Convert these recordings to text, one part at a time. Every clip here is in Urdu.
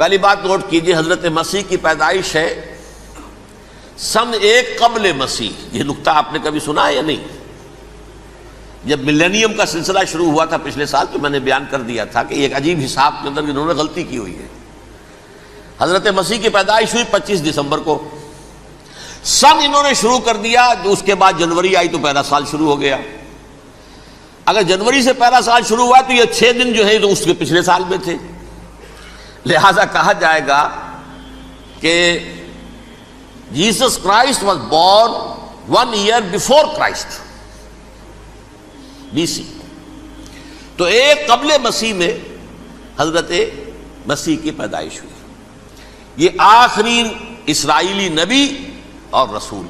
پہلی بات نوٹ کیجئے، حضرت مسیح کی پیدائش ہے سن 1 قبل مسیح۔ یہ نقطہ آپ نے کبھی سنا ہے یا نہیں؟ جب ملینیم کا سلسلہ شروع ہوا تھا پچھلے سال تو میں نے بیان کر دیا تھا کہ ایک عجیب حساب کے اندر انہوں نے غلطی کی ہوئی ہے۔ حضرت مسیح کی پیدائش ہوئی 25 دسمبر کو، سن انہوں نے شروع کر دیا، اس کے بعد جنوری آئی تو پہلا سال شروع ہو گیا۔ اگر جنوری سے پہلا سال شروع ہوا تو یہ 6 دن جو ہے تو اس کے پچھلے سال میں تھے، لہذا کہا جائے گا کہ Jesus Christ was born 1 year before Christ BC۔ تو 1 قبل مسیح میں حضرت مسیح کی پیدائش ہوئی۔ یہ آخری اسرائیلی نبی اور رسول۔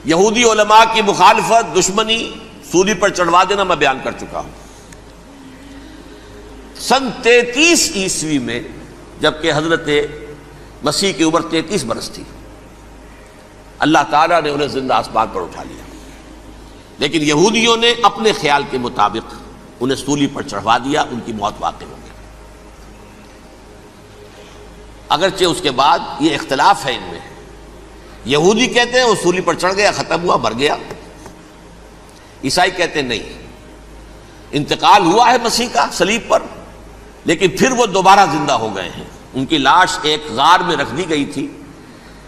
یہودی علماء کی مخالفت، دشمنی، سولی پر چڑھوا دینا میں بیان کر چکا ہوں۔ سن 33 عیسوی میں جبکہ حضرت مسیح کی عمر 33 برس تھی، اللہ تعالیٰ نے انہیں زندہ آسمان پر اٹھا لیا، لیکن یہودیوں نے اپنے خیال کے مطابق انہیں سولی پر چڑھوا دیا، ان کی موت واقع ہو گئی۔ اگرچہ اس کے بعد یہ اختلاف ہے ان میں، یہودی کہتے ہیں وہ سولی پر چڑھ گیا، ختم ہوا، مر گیا۔ عیسائی کہتے ہیں نہیں، انتقال ہوا ہے مسیح کا صلیب پر، لیکن پھر وہ دوبارہ زندہ ہو گئے ہیں۔ ان کی لاش ایک غار میں رکھ دی گئی تھی،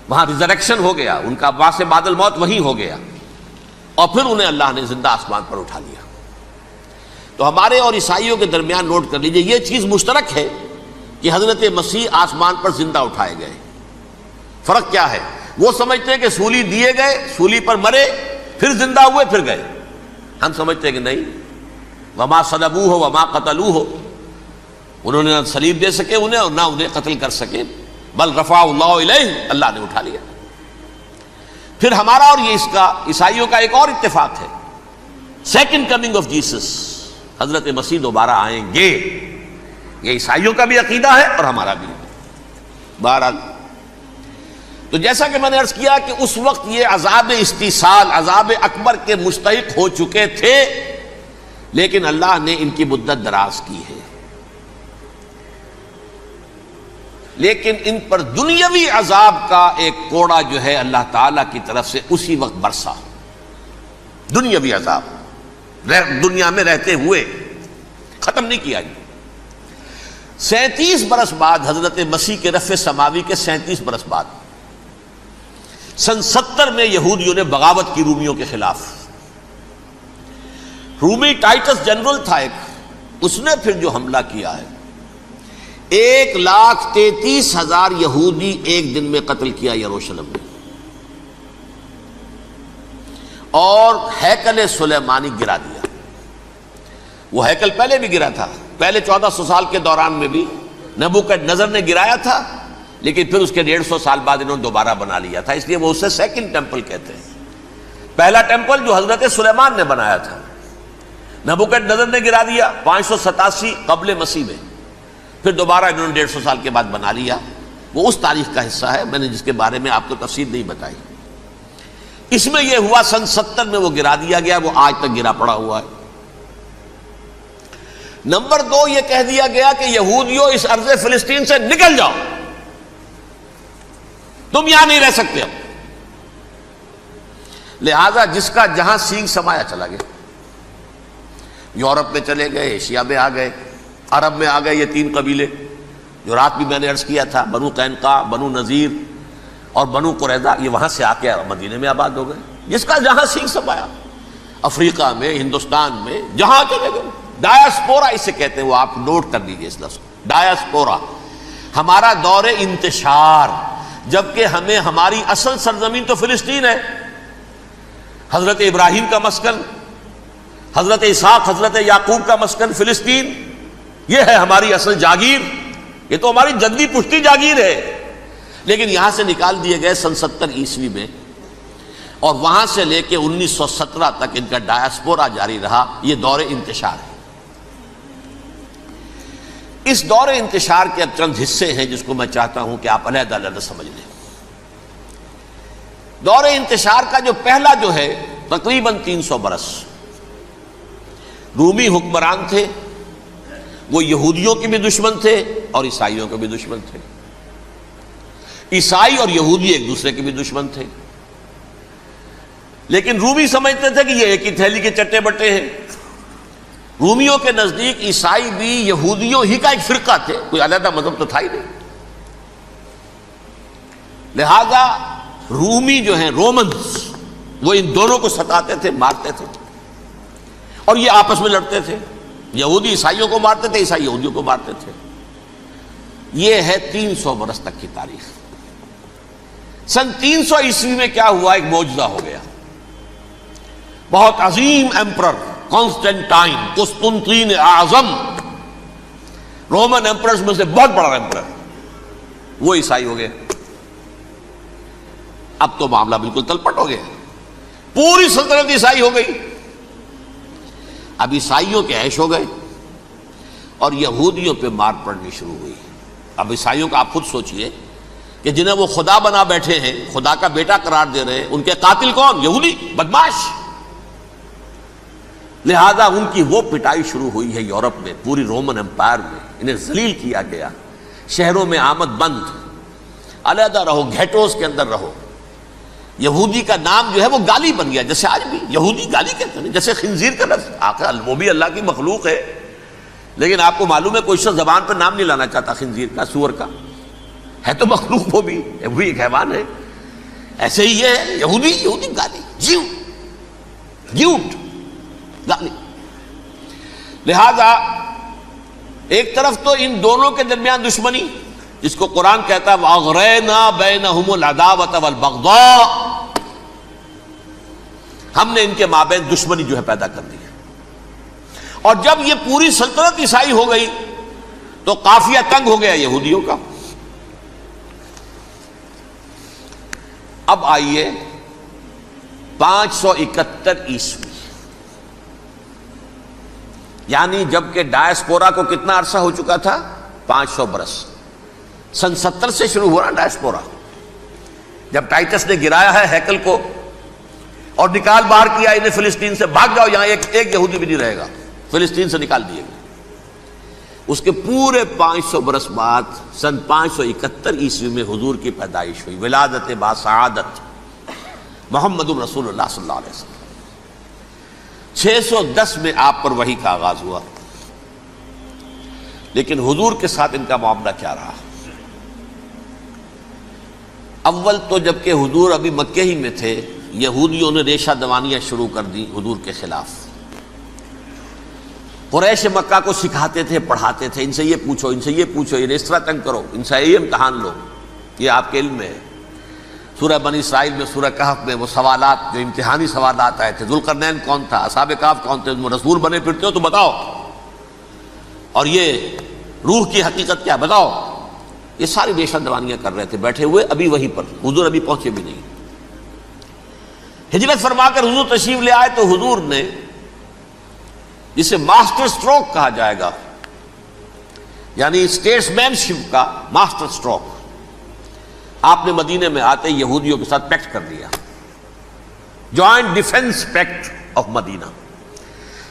وہاں ریزریکشن ہو گیا، ان کا باعث بعد الموت وہیں ہو گیا، اور پھر انہیں اللہ نے زندہ آسمان پر اٹھا لیا۔ تو ہمارے اور عیسائیوں کے درمیان نوٹ کر لیجئے، یہ چیز مشترک ہے کہ حضرت مسیح آسمان پر زندہ اٹھائے گئے۔ فرق کیا ہے؟ وہ سمجھتے ہیں کہ سولی دیے گئے، سولی پر مرے، پھر زندہ ہوئے، پھر گئے۔ ہم سمجھتے ہیں کہ نہیں، وما صلبوہ وما قتلوہ، انہوں نے نہ صلیب دے سکے انہیں اور نہ انہیں قتل کر سکے، بل رفع اللہ الیہ، اللہ نے اٹھا لیا۔ پھر ہمارا اور یہ اس کا عیسائیوں کا ایک اور اتفاق ہے، سیکنڈ کمنگ آف جیسس، حضرت مسیح دوبارہ آئیں گے۔ یہ عیسائیوں کا بھی عقیدہ ہے اور ہمارا بھی۔ بہرحال تو جیسا کہ میں نے عرض کیا کہ اس وقت یہ عذاب استیصال، عذاب اکبر کے مستحق ہو چکے تھے، لیکن اللہ نے ان کی مدت دراز کی ہے، لیکن ان پر دنیاوی عذاب کا ایک کوڑا جو ہے اللہ تعالیٰ کی طرف سے اسی وقت برسا۔ دنیاوی عذاب دنیا میں رہتے ہوئے ختم نہیں کیا گیا۔ 37 برس بعد حضرت مسیح کے رفع سماوی کے 37 برس بعد سن 70 میں یہودیوں نے بغاوت کی رومیوں کے خلاف۔ رومی ٹائٹس جنرل تھا ایک، اس نے پھر جو حملہ کیا ہے، 1,33,000 یہودی ایک دن میں قتل کیا یروشلم میں، اور ہیکل سلیمانی گرا دیا۔ وہ ہیکل پہلے بھی گرا تھا، پہلے 1400 سال کے دوران میں بھی نبوکدنضر نے گرایا تھا، لیکن پھر اس کے 150 سال بعد انہوں نے دوبارہ بنا لیا تھا، اس لیے وہ اسے سیکنڈ ٹیمپل کہتے ہیں۔ پہلا ٹیمپل جو حضرت سلیمان نے بنایا تھا، نبوکدنضر نے گرا دیا 587 قبل مسیح میں، پھر دوبارہ انہوں نے 150 سال کے بعد بنا لیا۔ وہ اس تاریخ کا حصہ ہے، میں نے جس کے بارے میں آپ کو تفصیل نہیں بتائی۔ اس میں یہ ہوا سن 70 میں وہ گرا دیا گیا، وہ آج تک گرا پڑا ہوا ہے۔ نمبر 2، یہ کہہ دیا گیا کہ یہودیوں اس ارض فلسطین سے نکل جاؤ، تم یہاں نہیں رہ سکتے اب۔ لہذا جس کا جہاں سینگ سمایا چلا گیا، یورپ میں چلے گئے، ایشیا میں آ گئے، عرب میں آ گئے۔ یہ 3 قبیلے جو رات بھی میں نے عرض کیا تھا، بنو قینقاع، بنو نذیر اور بنو قریظہ، یہ وہاں سے آ کے مدینے میں آباد ہو گئے۔ جس کا جہاں سینگ سمایا، افریقہ میں، ہندوستان میں، جہاں چلے گئے۔ ڈایاسپورا اسے کہتے ہیں، وہ آپ نوٹ کر لیجیے اس لفظ کو، ڈایاسپورا۔ ہمارا دور انتشار، جبکہ ہمیں ہماری اصل سرزمین تو فلسطین ہے، حضرت ابراہیم کا مسکن، حضرت اسحاق، حضرت یعقوب کا مسکن فلسطین، یہ ہے ہماری اصل جاگیر، یہ تو ہماری جدی پشتی جاگیر ہے۔ لیکن یہاں سے نکال دیے گئے سن 70 عیسوی میں، اور وہاں سے لے کے 1917 تک ان کا ڈایاسپورا جاری رہا۔ یہ دور انتشار ہے۔ اس دور انتشار کے اب چند حصے ہیں جس کو میں چاہتا ہوں کہ آپ علیحدہ علیحدہ سمجھ لیں۔ دور انتشار کا جو پہلا جو ہے تقریباً 300 برس، رومی حکمران تھے، وہ یہودیوں کے بھی دشمن تھے اور عیسائیوں کے بھی دشمن تھے. عیسائی اور یہودی ایک دوسرے کے بھی دشمن تھے، لیکن رومی سمجھتے تھے کہ یہ ایک ہی تھیلی کے چٹے بٹے ہیں. رومیوں کے نزدیک عیسائی بھی یہودیوں ہی کا ایک فرقہ تھے، کوئی علیحدہ مذہب تو تھا ہی نہیں. لہذا رومی جو ہیں رومنز، وہ ان دونوں کو ستاتے تھے، مارتے تھے، اور یہ آپس میں لڑتے تھے. یہودی عیسائیوں کو مارتے تھے، عیسائی یہودیوں کو مارتے تھے. یہ ہے 300 برس تک کی تاریخ. سن 300 عیسوی میں کیا ہوا؟ ایک معجزہ ہو گیا. بہت عظیم ایمپرر کانسٹینٹائن، قسطنطین اعظم، رومن ایمپررز میں سے بہت بڑا ایمپرر، وہ عیسائی ہو گئے. اب تو معاملہ بالکل تلپٹ ہو گیا، پوری سلطنت عیسائی ہو گئی. اب عیسائیوں کے عیش ہو گئے اور یہودیوں پہ مار پڑنی شروع ہوئی. اب عیسائیوں کا آپ خود سوچئے کہ جنہیں وہ خدا بنا بیٹھے ہیں، خدا کا بیٹا قرار دے رہے ہیں، ان کے قاتل کون؟ یہودی بدماش. لہذا ان کی وہ پٹائی شروع ہوئی ہے یورپ میں، پوری رومن امپائر میں. انہیں ذلیل کیا گیا، شہروں میں آمد بند، علیحدہ رہو، گھیٹوز کے اندر رہو. یہودی کا نام جو ہے وہ گالی بن گیا، جیسے آج بھی یہودی گالی کہتے ہیں، جیسے خنزیر کا لفظ. آخر وہ بھی اللہ کی مخلوق ہے، لیکن آپ کو معلوم ہے کوئی شخص زبان پہ نام نہیں لانا چاہتا خنزیر کا، سور کا. ہے تو مخلوق وہ بھی ایک حیوان ہے. ایسے ہی یہ ہے یہودی، یہودی گالی، جیو گیوٹ گالی. لہذا ایک طرف تو ان دونوں کے درمیان دشمنی، جس کو قرآن کہتا ہے وَأَغْرَيْنَا بَيْنَهُمُ الْعَدَاوَةَ وَالْبَغْضَاءَ، ہم نے ان کے مابین دشمنی جو ہے پیدا کر دی. اور جب یہ پوری سلطنت عیسائی ہو گئی تو قافیہ تنگ ہو گیا یہودیوں کا. اب آئیے 571 عیسوی، یعنی جبکہ ڈائسپورا کو کتنا عرصہ ہو چکا تھا؟ 500 برس. سن 70 سے شروع ہوا نا ڈائسپورا، جب ٹائٹس نے گرایا ہے ہیکل کو اور نکال باہر کیا انہیں فلسطین سے، بھاگ جاؤ یہاں ایک یہودی بھی نہیں رہے گا، فلسطین سے نکال دیے گئے. اس کے پورے 500 برس بعد سن 571 عیسوی میں حضور کی پیدائش ہوئی، ولادت باسعادت محمد رسول اللہ صلی اللہ علیہ وسلم. 610 میں آپ پر وحی کا آغاز ہوا. لیکن حضور کے ساتھ ان کا معاملہ کیا رہا؟ اول تو جبکہ حضور ابھی مکے ہی میں تھے، یہودیوں نے ریشہ دوانیاں شروع کر دی حضور کے خلاف. قریش مکہ کو سکھاتے تھے، پڑھاتے تھے، ان سے یہ پوچھو، ان سے یہ پوچھو، یہ اس طرح تنگ کرو، ان سے یہ امتحان لو، یہ آپ کے علم میں ہے. سورہ بنی اسرائیل میں، سورہ کہف میں وہ سوالات، جو امتحانی سوالات آئے تھے، ذوالقرنین کون تھا، اصحاب کہف کون تھے، تم رسول بنے پھرتے ہو تو بتاؤ، اور یہ روح کی حقیقت کیا بتاؤ. یہ ساری ریشہ دوانیاں کر رہے تھے بیٹھے ہوئے ابھی وہیں پر. حضور ابھی پہنچے بھی نہیں. ہجرت فرما کر حضور تشریف لے آئے تو حضور نے، جسے ماسٹر سٹروک کہا جائے گا، یعنی اسٹیٹس مین شپ کا ماسٹر سٹروک، آپ نے مدینے میں آتے یہودیوں کے ساتھ پیکٹ کر دیا، جوائنٹ ڈیفنس پیکٹ آف مدینہ،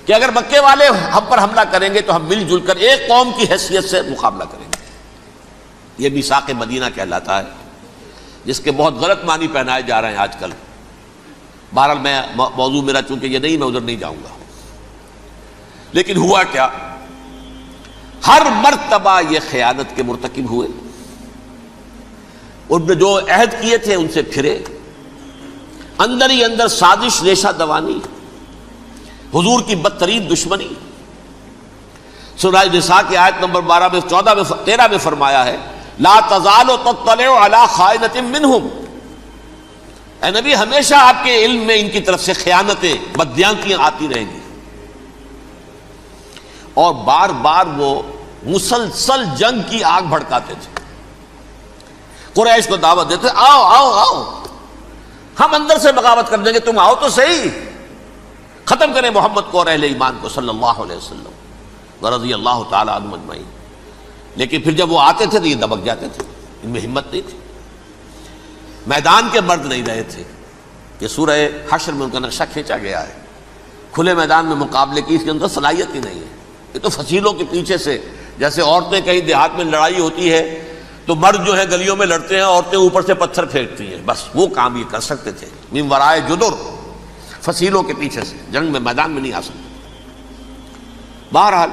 کہ اگر مکے والے ہم پر حملہ کریں گے تو ہم مل جل کر ایک قوم کی حیثیت سے مقابلہ کریں گے. یہ میثاق مدینہ کہلاتا ہے، جس کے بہت غلط معنی پہنائے جا رہے ہیں آج کل. بہرحال میں موضوع میرا چونکہ یہ نہیں، میں ادھر نہیں جاؤں گا. لیکن ہوا کیا؟ ہر مرتبہ یہ خیانت کے مرتکب ہوئے، ان نے جو عہد کیے تھے ان سے پھرے، اندر ہی اندر سازش، ریشہ دوانی، حضور کی بدترین دشمنی. سورہ نساء کی آیت نمبر 12 میں 14 میں 13 میں فرمایا ہے لا تزال تطلع علی خائنۃ منہم، اے نبی ہمیشہ آپ کے علم میں ان کی طرف سے خیانتیں، بددیانتیاں آتی رہیں گی. اور بار بار وہ مسلسل جنگ کی آگ بھڑکاتے تھے. قریش کو دعوت دیتے، آؤ آؤ آؤ، ہم اندر سے بغاوت کر دیں گے، تم آؤ تو صحیح، ختم کریں محمد کو اور اہل ایمان کو صلی اللہ علیہ وسلم ورضی اللہ تعالی عنہم اجمعین. لیکن پھر جب وہ آتے تھے تو یہ دبک جاتے تھے، ان میں ہمت نہیں تھی. میدان کے مرد نہیں رہے تھے. یہ سورہ حشر میں ان کا نقشہ کھینچا گیا ہے. کھلے میدان میں مقابلے کی اس کے اندر صلاحیت ہی نہیں ہے. یہ تو فصیلوں کے پیچھے سے جیسے عورتیں کہیں دیہات میں لڑائی ہوتی ہے تو مرد جو ہے گلیوں میں لڑتے ہیں، عورتیں اوپر سے پتھر پھینکتی ہیں، بس وہ کام یہ کر سکتے تھے من ورائے جدر، فصیلوں کے پیچھے سے، جنگ میں میدان میں نہیں آ سکتے۔ بہرحال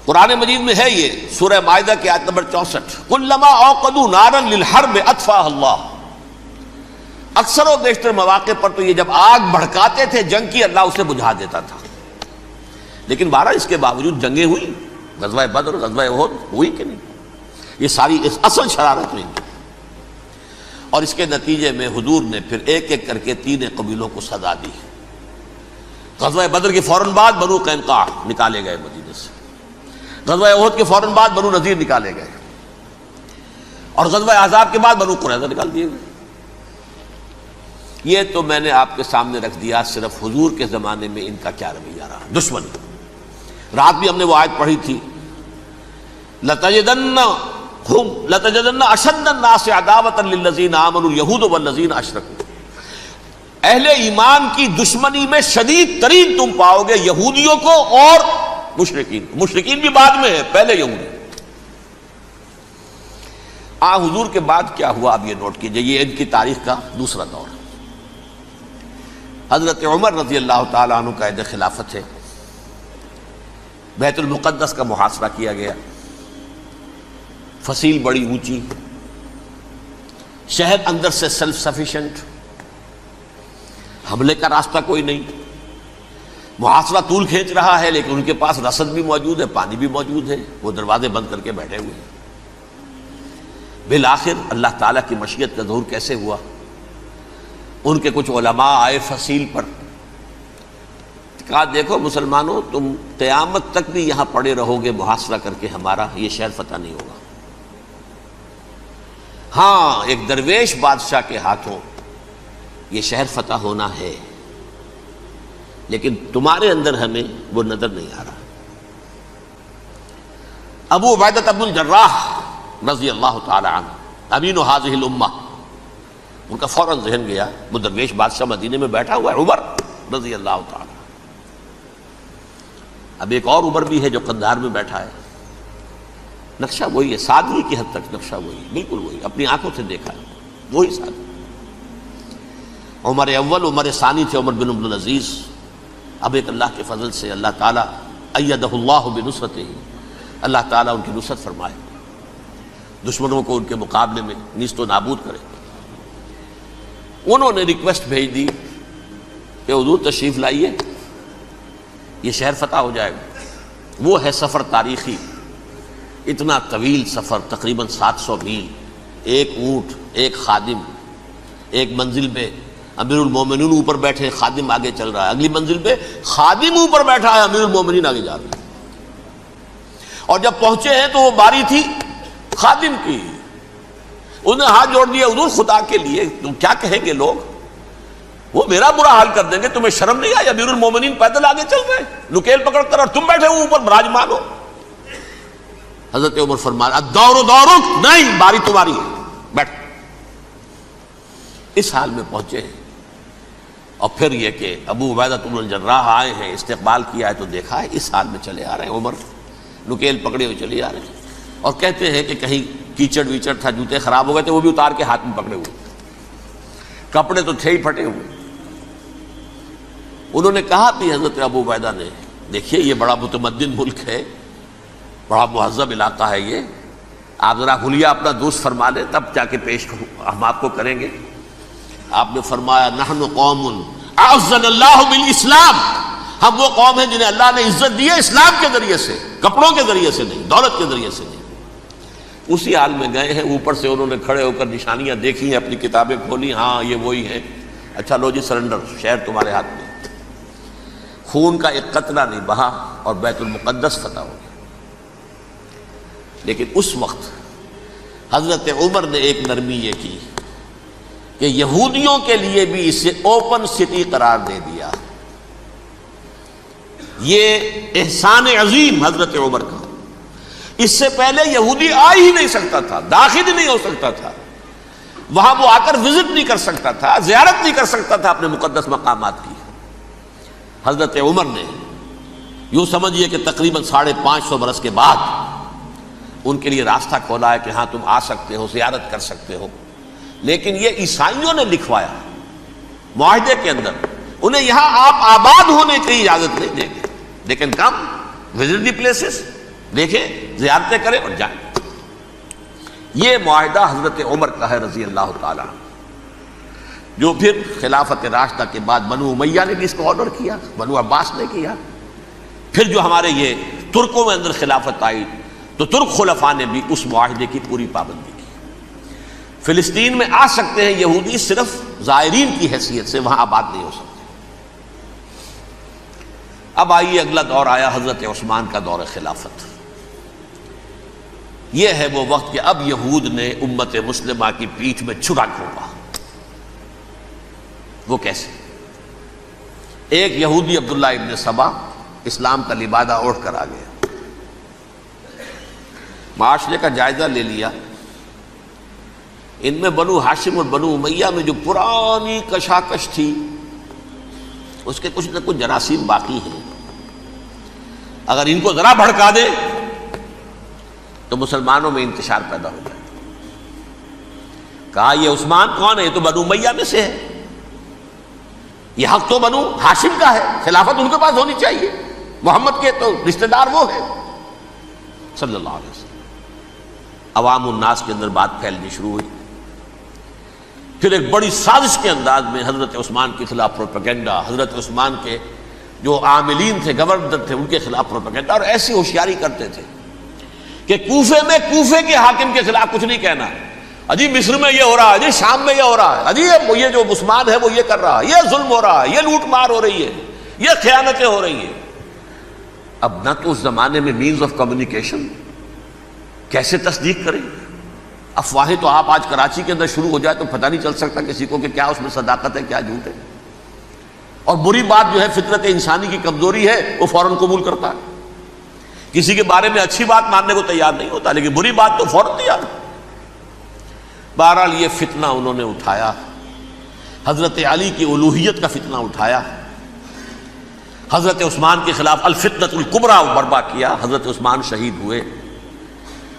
قرآن مجید میں ہے یہ، سورہ مائدہ کی آیت نمبر 64، کلما اوقدوا نارا للحرب اطفاها اللہ۔ اکثر و بیشتر مواقع پر تو یہ جب آگ بھڑکاتے تھے جنگ کی، اللہ اسے بجھا دیتا تھا، لیکن بہرحال اس کے باوجود جنگیں ہوئی، غزوہ بدر، غزوہ احد ہوئی کہ نہیں؟ یہ ساری اصل شرارت ہوئی، اور اس کے نتیجے میں حضور نے پھر ایک ایک کر کے 3 قبیلوں کو سزا دی۔ غزوہ بدر کے فوراً بعد بنو قینقاع نکالے گئے مدینے سے، غزوہ احد کے فوراً بعد بنو نذیر نکالے گئے، اور غزوہ احزاب کے بعد بنو قریظہ نکال دیے گئے۔ یہ تو میں نے آپ کے سامنے رکھ دیا صرف حضور کے زمانے میں ان کا کیا رویہ رہا، دشمنی۔ رات بھی ہم نے وہ آیت پڑھی تھی، لَتَجِدَنَّ أَشَدَّ النَّاسِ عَدَاوَةً لِلَّذِينَ آمَنُوا الْيَهُودُ وَالَّذِينَ أَشْرَكُوا۔ اہل ایمان کی دشمنی میں شدید ترین تم پاؤ گے یہودیوں کو اور مشرکین کو۔ مشرکین بھی بعد میں ہے، پہلے یہودی۔ حضور کے بعد کیا ہوا اب یہ نوٹ کیجئے، یہ ان کی تاریخ کا دوسرا دور ہے۔ حضرت عمر رضی اللہ تعالیٰ عنہ قائد خلافت ہے، بیت المقدس کا محاصرہ کیا گیا، فصیل بڑی اونچی، شہر اندر سے سیلف سفیشینٹ، حملے کا راستہ کوئی نہیں، محاصرہ طول کھینچ رہا ہے، لیکن ان کے پاس رسد بھی موجود ہے، پانی بھی موجود ہے، وہ دروازے بند کر کے بیٹھے ہوئے ہیں۔ بالآخر اللہ تعالیٰ کی مشیت کا ظہور کیسے ہوا؟ ان کے کچھ علماء آئے فصیل پر، کہا دیکھو مسلمانوں، تم قیامت تک بھی یہاں پڑے رہو گے محاصرہ کر کے ہمارا، یہ شہر فتح نہیں ہوگا۔ ہاں ایک درویش بادشاہ کے ہاتھوں یہ شہر فتح ہونا ہے، لیکن تمہارے اندر ہمیں وہ نظر نہیں آ رہا۔ ابو عبیدہ بن الجراح رضی اللہ تعالی عنہ، امین هذه الامہ، ان کا فوراً ذہن گیا، وہ درویش بادشاہ مدینے میں بیٹھا ہوا ہے، عمر رضی اللہ تعالی۔ اب ایک اور عمر بھی ہے جو قندھار میں بیٹھا ہے، نقشہ وہی ہے، سادگی کی حد تک نقشہ وہی، بالکل وہی، اپنی آنکھوں سے دیکھا ہے، وہی سادگی۔ عمر اول، عمر ثانی تھے عمر بن عبد العزیز۔ اب ایک اللہ کے فضل سے اللہ تعالیٰ ایدہ اللہ بنصرتہ، اللہ تعالیٰ ان کی نصرت فرمائے، دشمنوں کو ان کے مقابلے میں نیست و نابود کرے۔ انہوں نے ریکویسٹ بھیج دی کہ حضور تشریف لائیے، یہ شہر فتح ہو جائے گا۔ وہ ہے سفر تاریخی، اتنا طویل سفر، تقریباً 700 میل، ایک اونٹ، ایک خادم، ایک منزل پہ امیر المومنین اوپر بیٹھے، خادم آگے چل رہا ہے، اگلی منزل پہ خادم اوپر بیٹھا ہے، امیر المومنین آگے جا رہے ہیں۔ اور جب پہنچے ہیں تو وہ باری تھی خادم کی، انہوں نے ہاتھ جوڑ دیا، حضور خدا کے لیے تم کیا کہیں گے لوگ، وہ میرا برا حال کر دیں گے، تمہیں شرم نہیں آئی؟ امیر المومنین پیدل آگے چل رہے ہیں نکیل پکڑ کر، اور تم بیٹھے ہو اوپر براجمان ہو۔ حضرت عمر فرمایا الدور دورک، نہیں باری تمہاری ہے، بیٹھ۔ اس حال میں پہنچے ہیں، اور پھر یہ کہ ابو عبیدہ بن الجراح آئے ہیں، استقبال کیا ہے تو دیکھا ہے اس حال میں چلے آ رہے ہیں، عمر نکیل پکڑے ہوئے چلے آ رہے ہیں، اور کہتے ہیں کہ کہیں کیچڑ ویچڑ تھا، جوتے خراب ہو گئے تھے، وہ بھی اتار کے ہاتھ میں پکڑے ہوئے، کپڑے تو تھے ہی پھٹے ہوئے۔ انہوں نے کہا بھی حضرت ابو عبیدہ نے، دیکھیے یہ بڑا متمدن ملک ہے، بڑا مہذب علاقہ ہے یہ، آپ ذرا حلیہ اپنا دوست فرما لیں تب جا کے پیش ہم آپ کو کریں گے۔ آپ نے فرمایا نحن قوم اعزنا اللہ بالاسلام، ہم وہ قوم ہیں جنہیں اللہ نے عزت دی ہے اسلام کے ذریعے سے، کپڑوں کے ذریعے سے نہیں، دولت کے ذریعے سے نہیں۔ اسی حال میں گئے ہیں، اوپر سے انہوں نے کھڑے ہو کر نشانیاں دیکھی ہیں، اپنی کتابیں کھولی، ہاں یہ وہی ہیں، اچھا لو جی سرنڈر، شہر تمہارے ہاتھ میں۔ خون کا ایک قطرہ نہیں بہا اور بیت المقدس فتح ہو گیا۔ لیکن اس وقت حضرت عمر نے ایک نرمی یہ کی کہ یہودیوں کے لیے بھی اسے اوپن سٹی قرار دے دیا۔ یہ احسان عظیم حضرت عمر کا، اس سے پہلے یہودی آ ہی نہیں سکتا تھا، داخل ہی نہیں ہو سکتا تھا، وہاں وہ آ کر وزٹ نہیں کر سکتا تھا، زیارت نہیں کر سکتا تھا اپنے مقدس مقامات کی۔ حضرت عمر نے یوں سمجھیے کہ تقریباً 550 برس کے بعد ان کے لیے راستہ کھولا ہے کہ ہاں تم آ سکتے ہو، زیارت کر سکتے ہو. لیکن یہ عیسائیوں نے لکھوایا معاہدے کے اندر، انہیں یہاں آپ آباد ہونے کی اجازت نہیں دیں گے، لیکن کم وزٹ دی پلیسز، دیکھیں، زیارتیں کریں اور جائیں. یہ معاہدہ حضرت عمر کا ہے رضی اللہ تعالیٰ، جو پھر خلافت راشدہ کے بعد بنو امیہ نے بھی اس کو آرڈر کیا، بنو عباس نے کیا. پھر جو ہمارے یہ ترکوں میں اندر خلافت آئی تو ترک خلفاء نے بھی اس معاہدے کی پوری پابندی کی. فلسطین میں آ سکتے ہیں یہودی، صرف زائرین کی حیثیت سے، وہاں آباد نہیں ہو سکتے. اب آئیے اگلا دور آیا حضرت عثمان کا دور خلافت. یہ ہے وہ وقت کہ اب یہود نے امت مسلمہ کی پیٹھ میں چھرا گھونپا. وہ کیسے؟ ایک یہودی عبداللہ ابن سبا اسلام کا لبادہ اوڑھ کر آ گیا، معاشرے کا جائزہ لے لیا. ان میں بنو ہاشم اور بنو امیہ میں جو پرانی کشاکش تھی اس کے کچھ نہ کچھ جراثیم باقی ہیں. اگر ان کو ذرا بھڑکا دے تو مسلمانوں میں انتشار پیدا ہو جائے. کہا یہ عثمان کون ہے؟ یہ تو بنو امیہ میں سے ہے، یہ حق تو بنو ہاشم کا ہے، خلافت ان کے پاس ہونی چاہیے، محمد کے تو رشتہ دار وہ ہے صلی اللہ علیہ وسلم. عوام الناس کے اندر بات پھیلنی شروع ہوئی. پھر ایک بڑی سازش کے انداز میں حضرت عثمان کے خلاف پروپیگنڈا، حضرت عثمان کے جو عاملین تھے، گورنر تھے، ان کے خلاف پروپیگنڈا، اور ایسی ہوشیاری کرتے تھے کہ کوفے میں کوفے کے حاکم کے خلاف کچھ نہیں کہنا. اجی مصر میں یہ ہو رہا ہے، اجی شام میں یہ ہو رہا ہے، اجی یہ جو عثمان ہے وہ یہ کر رہا ہے، یہ ظلم ہو رہا ہے، یہ لوٹ مار ہو رہی ہے، یہ خیانتیں ہو رہی ہیں. اب نہ تو اس زمانے میں مینز آف کمیونیکیشن، کیسے تصدیق کریں؟ افواہیں تو آپ آج کراچی کے اندر شروع ہو جائے تو پتہ نہیں چل سکتا کسی کو کہ کیا اس میں صداقت ہے، کیا جھوٹ ہے. اور بری بات جو ہے فطرت انسانی کی کمزوری ہے، وہ فوراً قبول کرتا ہے. کسی کے بارے میں اچھی بات ماننے کو تیار نہیں ہوتا، لیکن بری بات تو فوراً تیار. بہرحال یہ فتنہ انہوں نے اٹھایا، حضرت علی کی الوہیت کا فتنہ اٹھایا، حضرت عثمان کے خلاف الفتنۃ الکبریٰ برپا کیا. حضرت عثمان شہید ہوئے.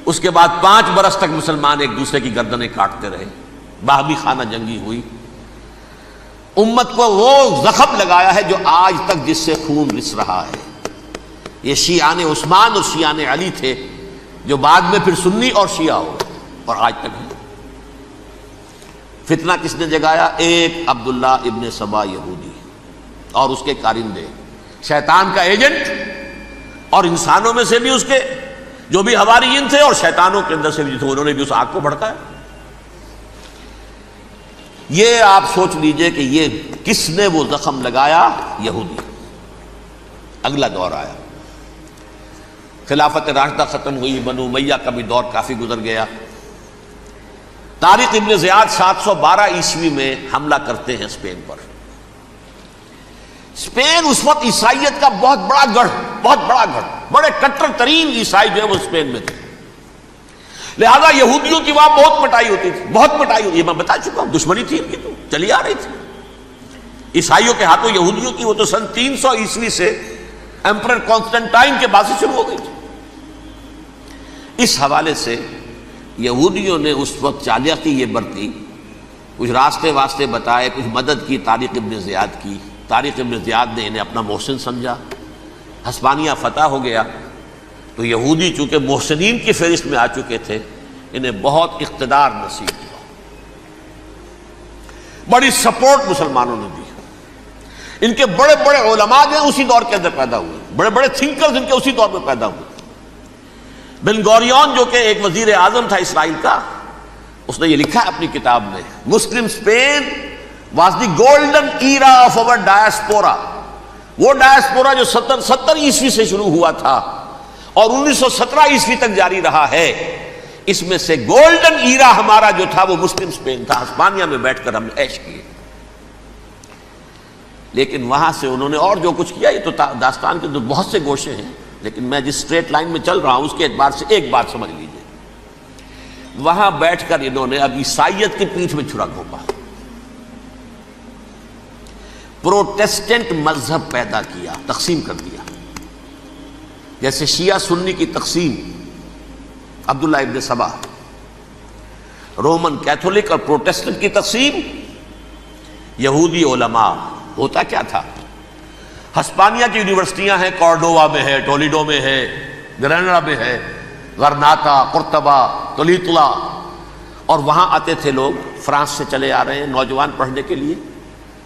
اس کے بعد 5 برس تک مسلمان ایک دوسرے کی گردنیں کاٹتے رہے، باہمی خانہ جنگی ہوئی. امت کو وہ زخم لگایا ہے جو آج تک جس سے خون رس رہا ہے. یہ شیعان عثمان اور شیعان علی تھے، جو بعد میں پھر سنی اور شیعہ ہو، اور آج تک ہے. فتنہ کس نے جگایا؟ ایک عبداللہ ابن سبا یہودی اور اس کے کارندے، شیطان کا ایجنٹ، اور انسانوں میں سے بھی اس کے جو بھی حواریین تھے اور شیطانوں کے اندر سے بھی تھے، انہوں نے بھی اس آگ کو بھڑکایا. یہ آپ سوچ لیجئے کہ یہ کس نے وہ زخم لگایا؟ یہودی. اگلا دور آیا، خلافت راشدہ ختم ہوئی، بنو امیہ کا بھی دور کافی گزر گیا. طارق ابن زیاد 712 عیسوی میں حملہ کرتے ہیں اسپین پر. اسپین اس وقت عیسائیت کا بہت بڑا گڑھ، بڑے کٹر ترین عیسائی جو ہے وہ اسپین میں تھے. لہذا یہودیوں کی وہاں بہت پٹائی ہوتی تھی، بہت پٹائی ہوتی. یہ میں بتا چکا ہوں، دشمنی تھی ان کی تو چلی آ رہی تھی عیسائیوں کے ہاتھوں یہودیوں کی. وہ تو سن 300 عیسوی سے ایمپرر کانسٹنٹائن کے بعد سے شروع ہو گئی تھی. اس حوالے سے یہودیوں نے اس وقت چالاکی یہ برتی، کچھ راستے واسطے بتائے، کچھ مدد کی طارق ابن زیاد کی. طارق ابن زیاد نے انہیں اپنا محسن سمجھا. ہسپانیہ فتح ہو گیا تو یہودی چونکہ محسنین کی فہرست میں آ چکے تھے، انہیں بہت اقتدار نصیب ہوا. بڑی سپورٹ مسلمانوں نے دی. ان کے بڑے بڑے علماء جو اسی دور کے اندر پیدا ہوئے، بڑے بڑے تھنکرز ان کے اسی دور میں پیدا ہوئے. بن گوریون جو کہ ایک وزیر اعظم تھا اسرائیل کا، اس نے یہ لکھا ہے اپنی کتاب میں، Muslim Spain was the golden era of our diaspora. وہ ڈائسپورا جو 70 عیسوی سے شروع ہوا تھا اور 1917 عیسوی تک جاری رہا ہے، اس میں سے گولڈن ایرا ہمارا جو تھا وہ مسلم اسپین تھا. ہسپانیہ میں بیٹھ کر ہم نے عیش کیے. لیکن وہاں سے انہوں نے اور جو کچھ کیا، یہ تو داستان کے بہت سے گوشے ہیں، لیکن میں جس اسٹریٹ لائن میں چل رہا ہوں اس کے اعتبار سے ایک بات سمجھ لیجیے. وہاں بیٹھ کر انہوں نے اب عیسائیت کی پیٹھ میں چھرا گھونپا، پروٹیسٹنٹ مذہب پیدا کیا، تقسیم کر دیا. جیسے شیعہ سنی کی تقسیم، عبداللہ ابن سبا، رومن کیتھولک اور پروٹیسٹنٹ کی تقسیم، یہودی علماء. ہوتا کیا تھا؟ ہسپانیہ کی یونیورسٹیاں ہیں، کارڈووا میں ہے، ٹولیڈو میں ہے، گریناڈا میں ہے، غرناطہ، قرطبہ، تولیتلا، اور وہاں آتے تھے لوگ. فرانس سے چلے آ رہے ہیں نوجوان پڑھنے کے لیے،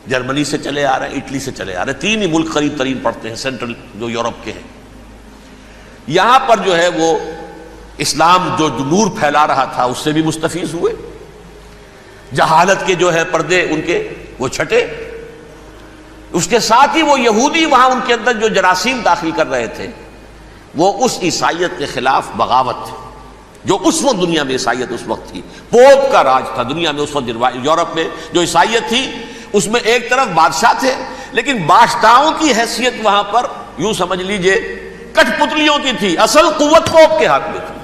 جرمنی سے چلے آ رہے ہیں، اٹلی سے چلے آ رہے ہیں. 3 ہی ملک قریب ترین پڑھتے ہیں سینٹرل جو یورپ کے ہیں. یہاں پر جو ہے وہ اسلام جو نور پھیلا رہا تھا اس سے بھی مستفیض ہوئے. جہالت کے جو ہے پردے ان کے وہ چھٹے. اس کے ساتھ ہی وہ یہودی وہاں ان کے اندر جو جراثیم داخل کر رہے تھے وہ اس عیسائیت کے خلاف بغاوت تھی جو اس وقت دنیا میں عیسائیت اس وقت تھی. پوپ کا راج تھا دنیا میں اس وقت. یورپ میں جو عیسائیت تھی اس میں ایک طرف بادشاہ تھے، لیکن بادشاہوں کی حیثیت وہاں پر یوں سمجھ لیجئے کٹ پتلیوں کی تھی. اصل قوت پوپ کے ہاتھ میں تھی.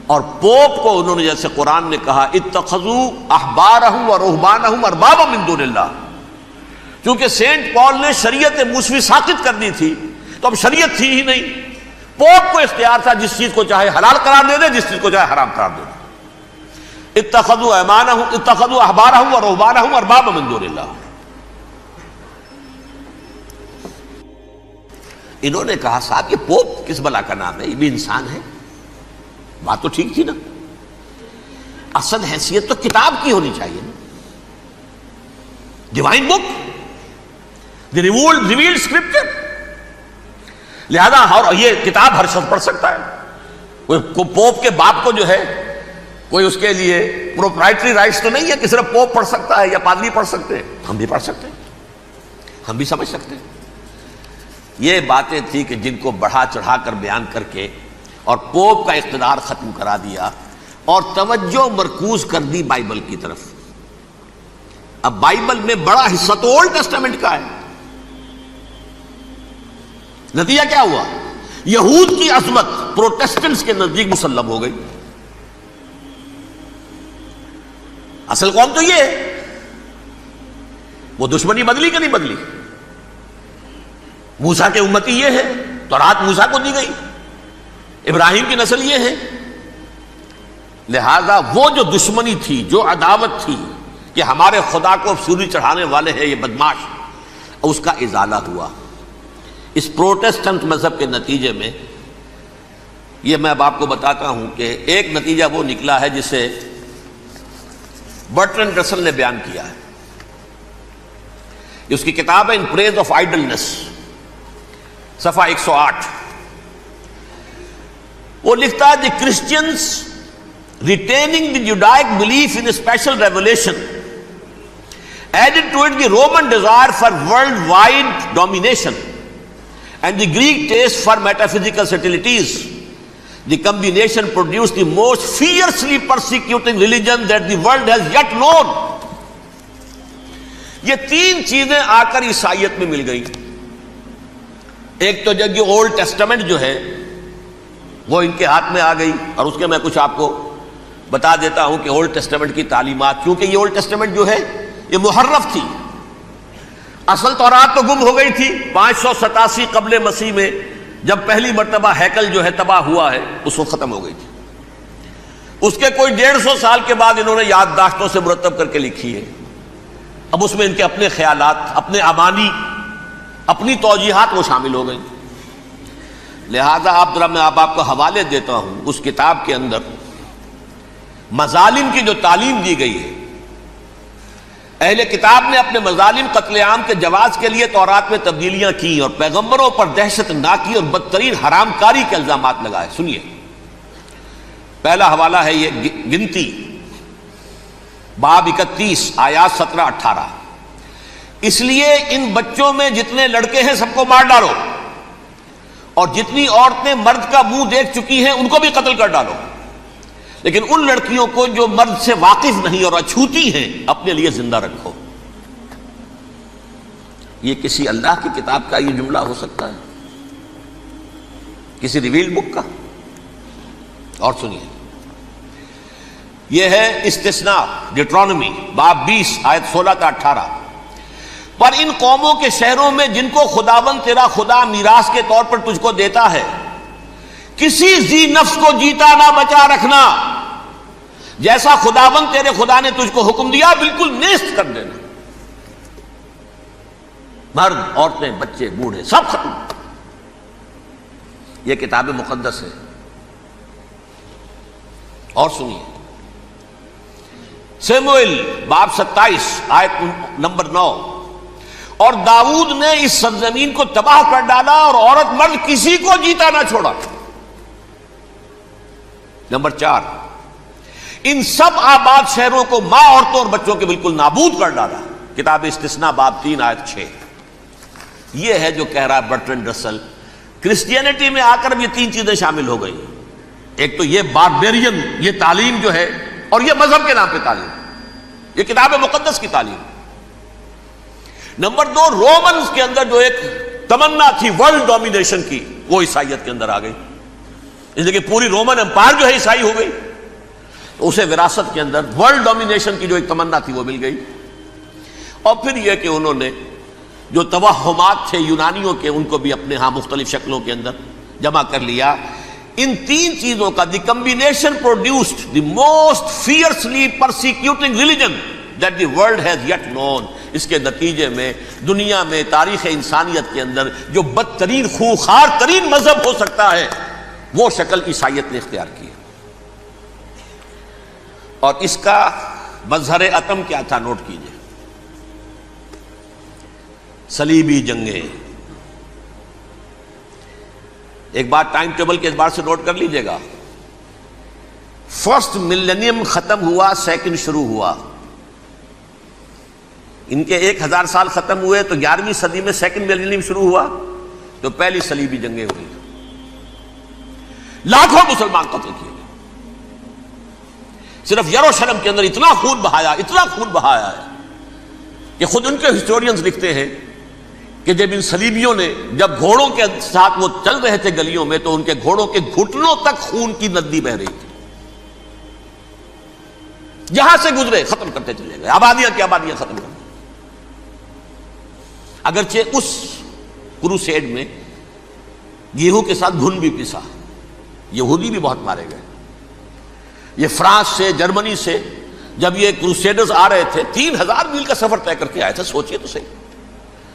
اور پوپ کو انہوں نے جیسے قرآن نے کہا اتخذوا احبارهم ورهبانهم اربابا من دون اللہ، کیونکہ سینٹ پال نے شریعت موسوی ساقط کر دی تھی تو اب شریعت تھی ہی نہیں. پوپ کو اختیار تھا جس چیز کو چاہے حلال قرار دے دے، جس چیز کو چاہے حرام قرار دے دے. اتخذوا احبارهم ورهبانهم اربابا من دون اللہ. انہوں نے کہا صاحب یہ پوپ کس بلا کا نام ہے، یہ بھی انسان ہے. بات تو ٹھیک تھی نا، اصل حیثیت تو کتاب کی ہونی چاہیے نا، ڈیوائن بک، دی ریویلڈ اسکرپچر. لہذا اور یہ کتاب ہر شخص پڑھ سکتا ہے. کوئی پوپ کے باپ کو جو ہے کوئی اس کے لیے پروپرائٹری رائٹس تو نہیں ہے کہ صرف پوپ پڑھ سکتا ہے یا پادری پڑھ سکتے ہیں. ہم بھی پڑھ سکتے ہیں، ہم بھی سمجھ سکتے ہیں. یہ باتیں تھی کہ جن کو بڑھا چڑھا کر بیان کر کے اور پوپ کا اقتدار ختم کرا دیا اور توجہ مرکوز کر دی بائبل کی طرف. اب بائبل میں بڑا حصہ تو اولڈ ٹیسٹامنٹ کا ہے. نتیجہ کیا ہوا؟ یہود کی عظمت پروٹیسٹنٹس کے نزدیک مسلم ہو گئی. اصل قوم تو یہ ہے. وہ دشمنی بدلی کہ نہیں بدلی؟ موسیٰ کے امتی یہ ہے، تورات موسیٰ کو دی گئی، ابراہیم کی نسل یہ ہے. لہذا وہ جو دشمنی تھی، جو عداوت تھی کہ ہمارے خدا کو سولی چڑھانے والے ہیں یہ بدماش، اس کا ازالہ ہوا. اس پروٹیسٹنٹ مذہب کے نتیجے میں یہ میں اب آپ کو بتاتا ہوں کہ ایک نتیجہ وہ نکلا ہے جسے برٹرنڈ رسل نے بیان کیا ہے. اس کی کتاب ہے ان پریز آف آئیڈلنس، صفحہ 108. وہ لکھتا ہے the Christians retaining the Judaic belief in special revelation added to it the Roman desire for worldwide domination and the Greek taste for metaphysical subtleties. The combination produced the most fiercely persecuting religion that the world has yet known. یہ 3 چیزیں آ کر عیسائیت میں مل گئی. ایک تو جب یہ اولڈ ٹیسٹمنٹ جو ہے وہ ان کے ہاتھ میں آ گئی، اور اس کے میں کچھ آپ کو بتا دیتا ہوں کہ اولڈ ٹیسٹمنٹ کی تعلیمات، کیونکہ یہ اولڈ ٹیسٹمنٹ جو ہے یہ محرف تھی. اصل تورات تو گم ہو گئی تھی 587 قبل مسیح میں، جب پہلی مرتبہ ہیکل جو ہے تباہ ہوا ہے اس وقت ختم ہو گئی تھی. اس کے کوئی 150 سال کے بعد انہوں نے یادداشتوں سے مرتب کر کے لکھی ہے. اب اس میں ان کے اپنے خیالات، اپنے امانی، اپنی توجیحات وہ شامل ہو گئی. لہذا میں آپ کو حوالے دیتا ہوں اس کتاب کے اندر مظالم کی جو تعلیم دی گئی ہے. اہل کتاب نے اپنے مظالم قتل عام کے جواز کے لیے تورات میں تبدیلیاں کی اور پیغمبروں پر دہشت ناکی اور بدترین حرام کاری کے الزامات لگائے. سنیے، پہلا حوالہ ہے یہ گنتی باب 31 آیات 17-18. اس لیے ان بچوں میں جتنے لڑکے ہیں سب کو مار ڈالو، اور جتنی عورتیں مرد کا منہ دیکھ چکی ہیں ان کو بھی قتل کر ڈالو، لیکن ان لڑکیوں کو جو مرد سے واقف نہیں اور اچھوتی ہیں اپنے لیے زندہ رکھو. یہ کسی اللہ کی کتاب کا یہ جملہ ہو سکتا ہے؟ کسی ریویلڈ بک کا؟ اور سنیے، یہ ہے استثناء ڈیٹرانومی باب 20 آیت 16-18. پر ان قوموں کے شہروں میں جن کو خداوند تیرا خدا میراث کے طور پر تجھ کو دیتا ہے، کسی ذی نفس کو جیتا نہ بچا رکھنا، جیسا خداوند تیرے خدا نے تجھ کو حکم دیا بالکل نیست کر دینا، مرد عورتیں بچے بوڑھے سب ختم۔ یہ کتاب مقدس ہے۔ اور سنیے سموئیل باب 27 آیت نمبر 9، اور داؤد نے اس سرزمین کو تباہ کر ڈالا اور عورت مرد کسی کو جیتا نہ چھوڑا۔ نمبر 4، ان سب آباد شہروں کو ماں عورتوں اور بچوں کے بالکل نابود کر ڈالا۔ کتاب استثناء باب 3 آیت 6۔ یہ ہے جو کہہ رہا ہے برٹرنڈ رسل، کرسچینٹی میں آ کر اب یہ تین چیزیں شامل ہو گئی۔ ایک تو یہ باربیرین یہ تعلیم جو ہے، اور یہ مذہب کے نام پہ تعلیم، یہ کتاب مقدس کی تعلیم۔ نمبر 2، رومنز کے اندر جو ایک تمنا تھی ورلڈ ڈومینیشن کی، وہ عیسائیت کے اندر آ گئی، اس لیے کہ پوری رومن امپائر جو ہے عیسائی ہو گئی، تو اسے وراثت کے اندر ورلڈ ڈومینیشن کی جو ایک تمنا تھی وہ مل گئی۔ اور پھر یہ کہ انہوں نے جو توہمات تھے یونانیوں کے، ان کو بھی اپنے ہاں مختلف شکلوں کے اندر جمع کر لیا۔ ان تین چیزوں کا the combination produced the most fiercely persecuting religion that the world has yet known. اس کے نتیجے میں دنیا میں تاریخ انسانیت کے اندر جو بدترین خوخار ترین مذہب ہو سکتا ہے، وہ شکل عیسائیت نے اختیار کی۔ اور اس کا مظہر عتم کیا تھا نوٹ کیجئے، صلیبی جنگیں۔ ایک بات ٹائم ٹیبل کے اعتبار سے نوٹ کر لیجئے گا، فرسٹ ملینیم ختم ہوا، سیکنڈ شروع ہوا۔ ان کے 1000 سال ختم ہوئے تو 11ویں صدی میں سیکنڈ ملینیم شروع ہوا، تو پہلی صلیبی جنگیں ہوئی، لاکھوں مسلمان قتل کیے گئے۔ صرف یروشلم کے اندر اتنا خون بہایا ہے کہ خود ان کے ہسٹورینز لکھتے ہیں کہ جب ان صلیبیوں نے جب گھوڑوں کے ساتھ وہ چل رہے تھے گلیوں میں، تو ان کے گھوڑوں کے گھٹنوں تک خون کی ندی بہ رہی تھی، جہاں سے گزرے ختم کرتے چلے گئے، آبادیاں کی آبادیاں ختم کر دی۔ اگرچہ اس کروسیڈ میں گیہوں کے ساتھ گھن بھی پسا، یہودی بھی بہت مارے گئے۔ یہ فرانس سے، جرمنی سے جب یہ کروسیڈرز آ رہے تھے، 3000 میل کا سفر طے کر کے آئے تھے، سوچئے تو صحیح۔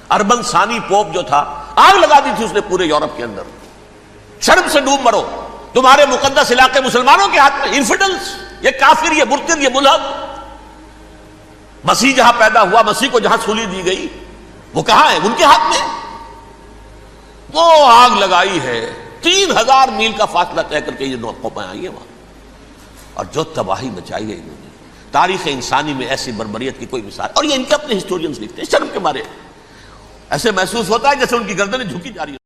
اربن ثانی پوپ جو تھا، آگ لگا دی تھی اس نے پورے یورپ کے اندر، شرم سے ڈوب مرو، تمہارے مقدس علاقے مسلمانوں کے ہاتھ میں، انفیڈلز، یہ کافر، یہ مرتد، یہ ملحد۔ مسیح جہاں پیدا ہوا، مسیح کو جہاں سولی دی گئی، وہ کہاں ہے؟ ان کے ہاتھ میں۔ وہ آگ لگائی ہے، 3000 میل کا فاصلہ طے کر کے یہ قومیں آئی ہیں وہاں، اور جو تباہی مچائی ہے انہوں نے، تاریخ انسانی میں ایسی بربریت کی کوئی مثال۔ اور یہ ان کے اپنے ہسٹورینز لکھتے ہیں، شرم کے مارے ایسے محسوس ہوتا ہے جیسے ان کی گردنیں جھکی جا رہی ہیں۔